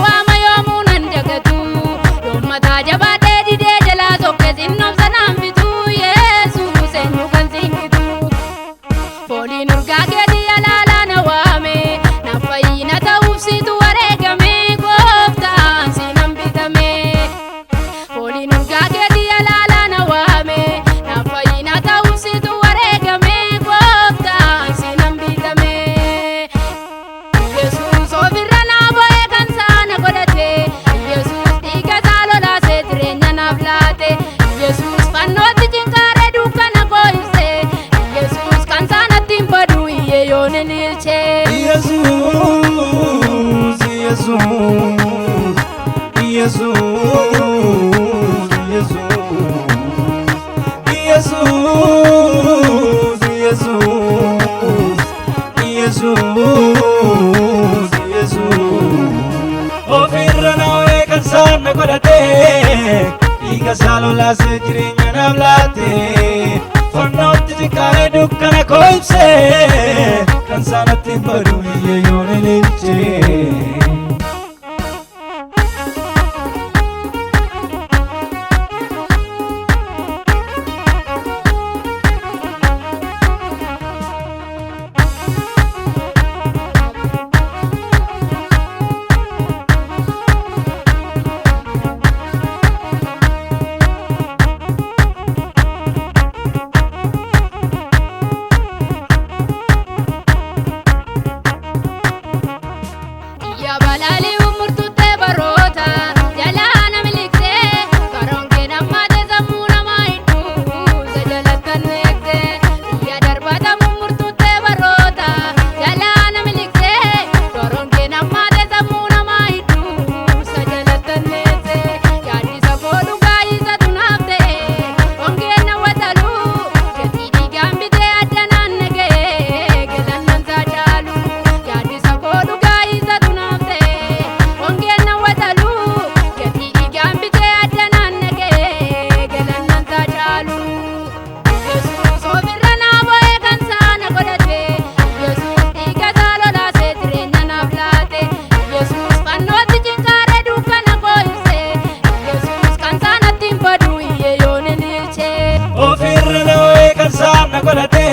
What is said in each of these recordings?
waama yoomuu nan dagatu yoommataa jabaadhee didee jalaa sokkee sinnoobsa naan bitu Yesuus eenyu kan singitu fooliin urgaa keetii alaalaa na waame naaf fayyina ta'uuf situ wareegame gooftaan sinan bitame fooliin urgaa keetii alaalaa na waame naaf fayyina ta'uuf situ wareegame gooftaan sinan bitame Yesuus ofirra naa bo'ee kan saana godhate Yesuus dhiiga isaa lolaasee jireenya naaf laate Yesuus fannootti cinqaaree dukkana koo ibse Yesuus kan saanatti hin badu iyyee yoon hin ilche Yesuus ofirra naa bo'ee kan saana godhate dhiiga isaa lolaasee jireenya naaf laate fannootti cinqaaree dukkana koo ibse kan saanatti hin badu iyyee yoon hin ilche Ya balali umurtutte barota jalaa na milikte karonke namate zamuna maidu sajalatan ekte ya darbata umurtutte barota jalaa na milikte karonke namate zamuna maidu sajalatan ekte yaadi sabolu gaisa tunafte onge na watalu keti digambite adanan nege gelannan sajalu yaadi sabolu gaisa tunafte onge na watalu keti digambite adanan nege gelannan sajalu Yesuus ofirra naa bo'ee kan saana godhate Yesuus dhiiga isaa lolaasee jireenya naaf laate Yesuus fannootti cinqaaree dukkana koo ibse Yesuus kan saanatti hin badu iyyee yoon hin ilche ofirra naa bo'ee kan saana godhate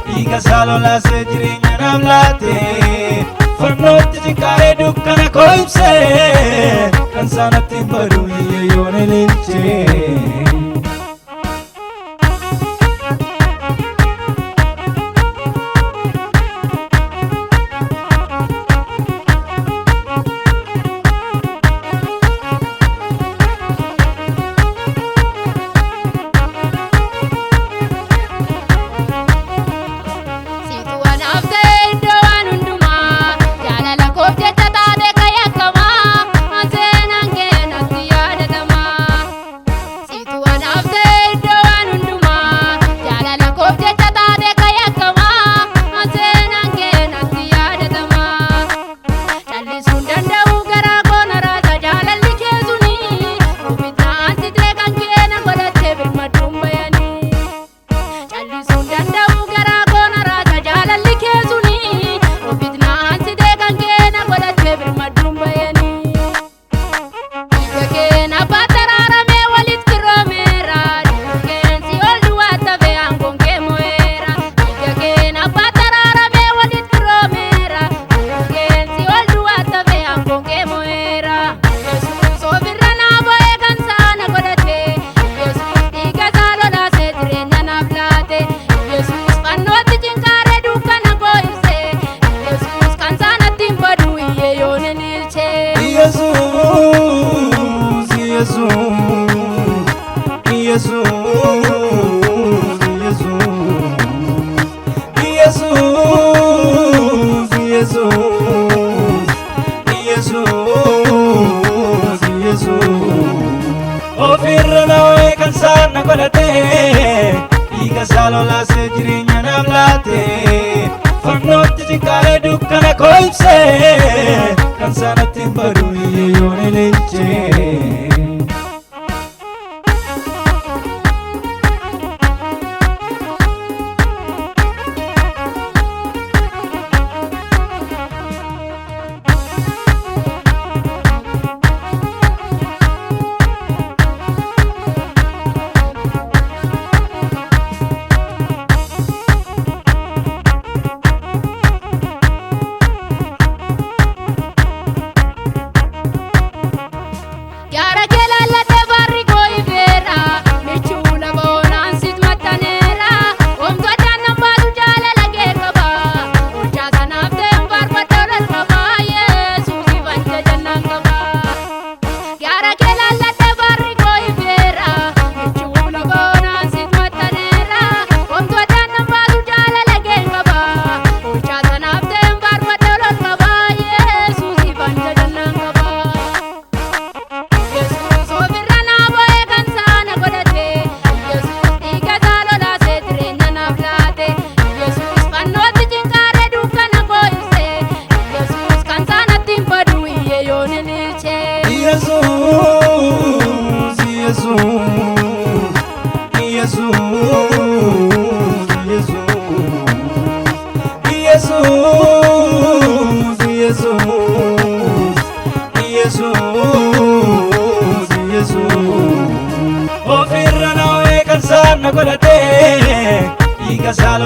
dhiiga isaa lolaasee jireenya naaf laate fannootti cinqaaree dukkana koo ibse kan saanatti hin badu iyyee yoon hin ilche Situ anaaf ta'e iddoo waan hundumaa jaalala koof jecha taate kayyakamaa seenaan kee natti yaadatamaa Situ anaaf ta'e iddoo waan hundumaa jaalala koof jecha taate kayyakamaa seenaan kee natti yaadatamaa callisuun danda'u garaa koo na raasa jaalalli kee suni ofiitaan sitee kan kee na godhattee birmadduun bayanii callisuun danda'u garaa koo na raasa jaalalli kee suni ofiitaan sitee kan kee na godhattee birmadduun bayanii dhiiga kee na baataraarame walitti roomeera dhiiga kee si ol duwwaata fe aangoon kee mo'eera dhiiga kee na baataraarame walitti roomeera dhiiga kee si ol duwwaata fe aangoon kee mo'eera Yesuus ofirra naa bo'ee kan saana godhate Yesuus dhiiga isaa lolaasee jireenya naaf laate Yesuus fannootti cinqaaree dukkana koo ibse Yesuus kan saanatti hin badu iyyee yoon hin ilche ofirra naa bo'ee kan saana godhate dhiiga isaa lolaasee jireenya naaf laate fannootti cinqaaree dukkana koo ibse kan saanatti hin badu iyyee yoon hin ilche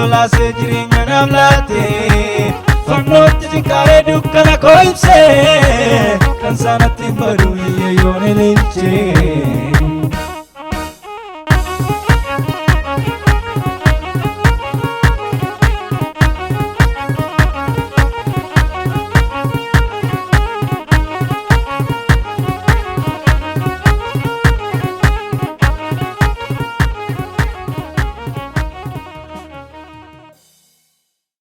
lolaasee jireenya naaf laatte fannootti cinqaalee dukkana koo ibsee kan saanatti hin badu iyya yoon ililchee